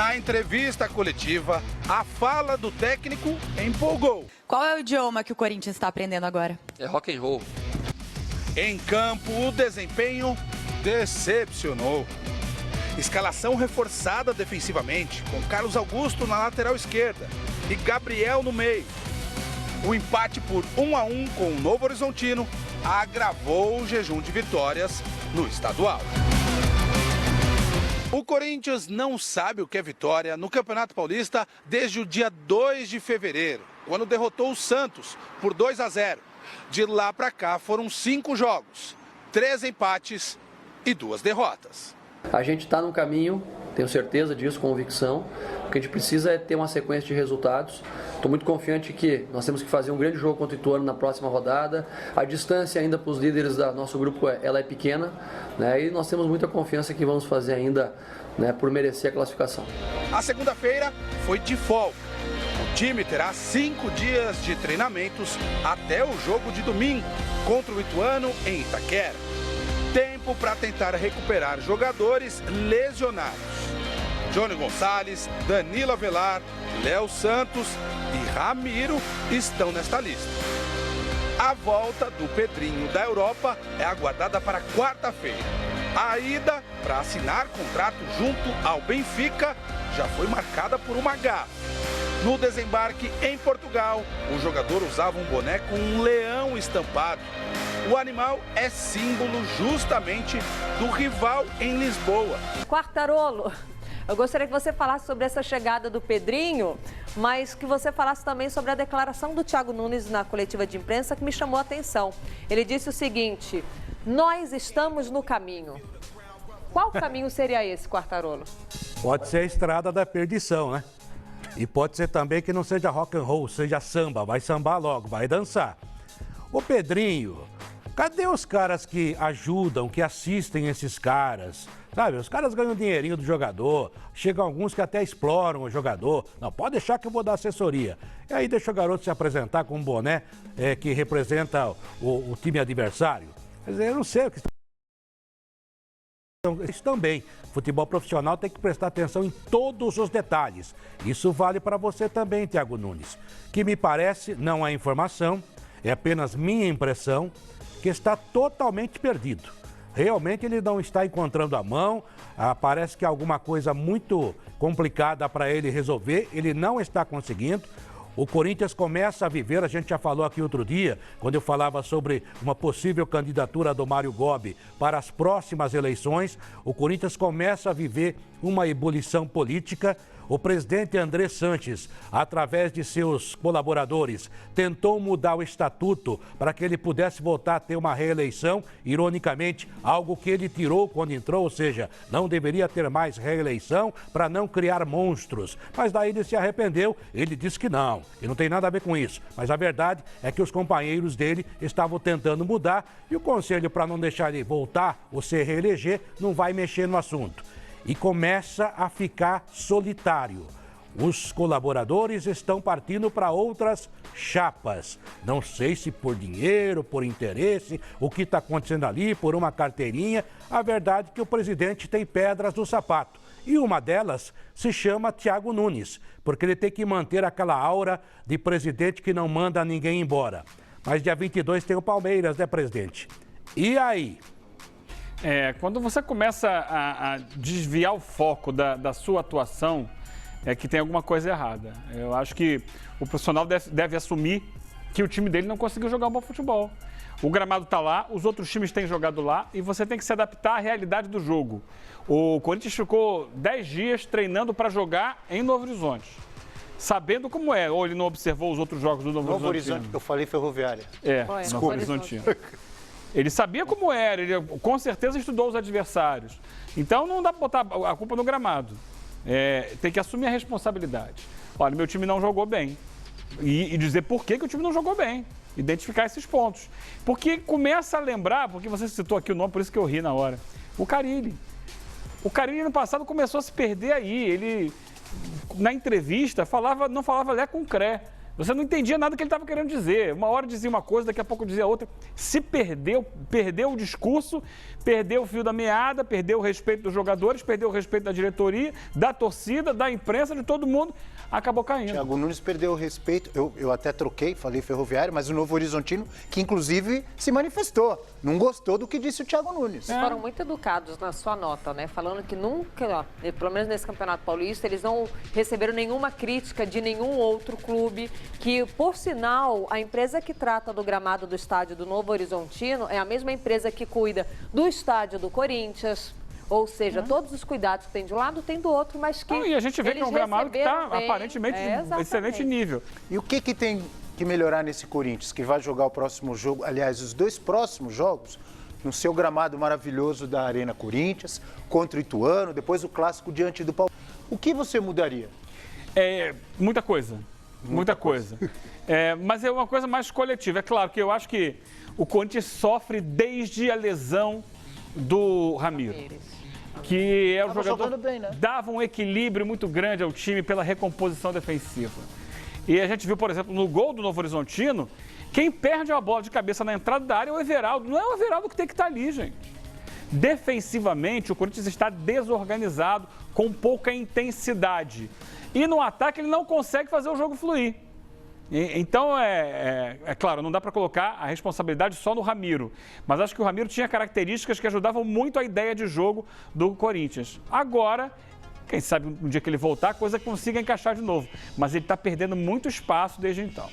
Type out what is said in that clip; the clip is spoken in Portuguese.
Na entrevista coletiva, a fala do técnico empolgou. Qual é o idioma que o Corinthians está aprendendo agora? É rock and roll. Em campo, o desempenho decepcionou. Escalação reforçada defensivamente, com Carlos Augusto na lateral esquerda e Gabriel no meio. O empate por 1-1 com o Novo Horizontino agravou o jejum de vitórias no estadual. O Corinthians não sabe o que é vitória no Campeonato Paulista desde o dia 2 de fevereiro, quando derrotou o Santos por 2-0. De lá para cá foram 5 jogos, 3 empates e 2 derrotas. A gente está num caminho, tenho certeza disso, convicção. O que a gente precisa é ter uma sequência de resultados. Estou muito confiante que nós temos que fazer um grande jogo contra o Ituano na próxima rodada. A distância ainda para os líderes do nosso grupo ela é pequena, né? E nós temos muita confiança que vamos fazer ainda, né, por merecer a classificação. A segunda-feira foi de folga. O time terá 5 dias de treinamentos até o jogo de domingo contra o Ituano em Itaquera. Tempo para tentar recuperar jogadores lesionados. Johnny Gonçalves, Danilo Avelar, Léo Santos e Ramiro estão nesta lista. A volta do Pedrinho da Europa é aguardada para quarta-feira. A ida para assinar contrato junto ao Benfica já foi marcada por uma gafe. No desembarque em Portugal, o jogador usava um boné com um leão estampado. O animal é símbolo justamente do rival em Lisboa. Quartarolo, eu gostaria que você falasse sobre essa chegada do Pedrinho, mas que você falasse também sobre a declaração do Thiago Nunes na coletiva de imprensa, que me chamou a atenção. Ele disse o seguinte: nós estamos no caminho. Qual caminho seria esse, Quartarolo? Pode ser a estrada da perdição, né? E pode ser também que não seja rock and roll, seja samba. Vai sambar logo, vai dançar. Ô Pedrinho, cadê os caras que ajudam, que assistem esses caras? Sabe, os caras ganham dinheirinho do jogador, chegam alguns que até exploram o jogador. Não, pode deixar que eu vou dar assessoria. E aí deixa o garoto se apresentar com um boné que representa o time adversário. Quer dizer, eu não sei o que... Isso também, futebol profissional tem que prestar atenção em todos os detalhes. Isso vale para você também, Thiago Nunes. Que me parece, não é informação, é apenas minha impressão, que está totalmente perdido. Realmente ele não está encontrando a mão, parece que é alguma coisa muito complicada para ele resolver, ele não está conseguindo. O Corinthians começa a viver, a gente já falou aqui outro dia, quando eu falava sobre uma possível candidatura do Mário Gobi para as próximas eleições, o Corinthians começa a viver uma ebulição política. O presidente André Sanches, através de seus colaboradores, tentou mudar o estatuto para que ele pudesse voltar a ter uma reeleição, ironicamente, algo que ele tirou quando entrou, ou seja, não deveria ter mais reeleição para não criar monstros. Mas daí ele se arrependeu, ele disse que não tem nada a ver com isso. Mas a verdade é que os companheiros dele estavam tentando mudar e o conselho, para não deixar ele voltar ou se reeleger, não vai mexer no assunto. E começa a ficar solitário. Os colaboradores estão partindo para outras chapas. Não sei se por dinheiro, por interesse, o que está acontecendo ali, por uma carteirinha. A verdade é que o presidente tem pedras no sapato. E uma delas se chama Thiago Nunes, porque ele tem que manter aquela aura de presidente que não manda ninguém embora. Mas dia 22 tem o Palmeiras, né, presidente? E aí? Quando você começa a desviar o foco da sua atuação, é que tem alguma coisa errada. Eu acho que o profissional deve assumir que o time dele não conseguiu jogar um bom futebol. O gramado está lá, os outros times têm jogado lá e você tem que se adaptar à realidade do jogo. O Corinthians ficou 10 dias treinando para jogar em Novo Horizonte, sabendo como é. Ou ele não observou os outros jogos do Novo Horizonte? Eu falei Ferroviária. Novo Horizontino. Ele sabia como era, ele com certeza estudou os adversários. Então não dá para botar a culpa no gramado. Tem que assumir a responsabilidade. Olha, meu time não jogou bem. E dizer por que o time não jogou bem. Identificar esses pontos. Porque começa a lembrar, porque você citou aqui o nome, por isso que eu ri na hora. O Carille. O Carille no passado começou a se perder aí. Ele, na entrevista, não falava Lé com Cré. Você não entendia nada que ele estava querendo dizer. Uma hora dizia uma coisa, daqui a pouco dizia outra. Se perdeu o discurso, perdeu o fio da meada, perdeu o respeito dos jogadores, perdeu o respeito da diretoria, da torcida, da imprensa, de todo mundo. Acabou caindo. Thiago Nunes perdeu o respeito. Eu até troquei, falei Ferroviário, mas o Novo Horizontino, que inclusive se manifestou. Não gostou do que disse o Thiago Nunes. Foram muito educados na sua nota, né? Falando que nunca, pelo menos nesse Campeonato Paulista, eles não receberam nenhuma crítica de nenhum outro clube. Que, por sinal, a empresa que trata do gramado do estádio do Novo Horizontino é a mesma empresa que cuida do estádio do Corinthians. Ou seja, todos os cuidados que tem de um lado, tem do outro, mas que e a gente vê que é um gramado que está aparentemente em excelente nível. E o que tem que melhorar nesse Corinthians, que vai jogar o próximo jogo, aliás, os 2 próximos jogos, no seu gramado maravilhoso da Arena Corinthians, contra o Ituano, depois o clássico diante do Palmeiras. O que você mudaria? Muita coisa. Muita coisa. Mas é uma coisa mais coletiva. É claro que eu acho que o Corinthians sofre desde a lesão do Ramiro. Que é o jogador bem, né? Dava um equilíbrio muito grande ao time pela recomposição defensiva. E a gente viu, por exemplo, no gol do Novo Horizontino, quem perde a bola de cabeça na entrada da área é o Everaldo. Não é o Everaldo que tem que estar ali, gente. Defensivamente, o Corinthians está desorganizado, com pouca intensidade. E no ataque ele não consegue fazer o jogo fluir. Então, é claro, não dá para colocar a responsabilidade só no Ramiro. Mas acho que o Ramiro tinha características que ajudavam muito a ideia de jogo do Corinthians. Agora, quem sabe no dia que ele voltar, a coisa consiga encaixar de novo. Mas ele está perdendo muito espaço desde então.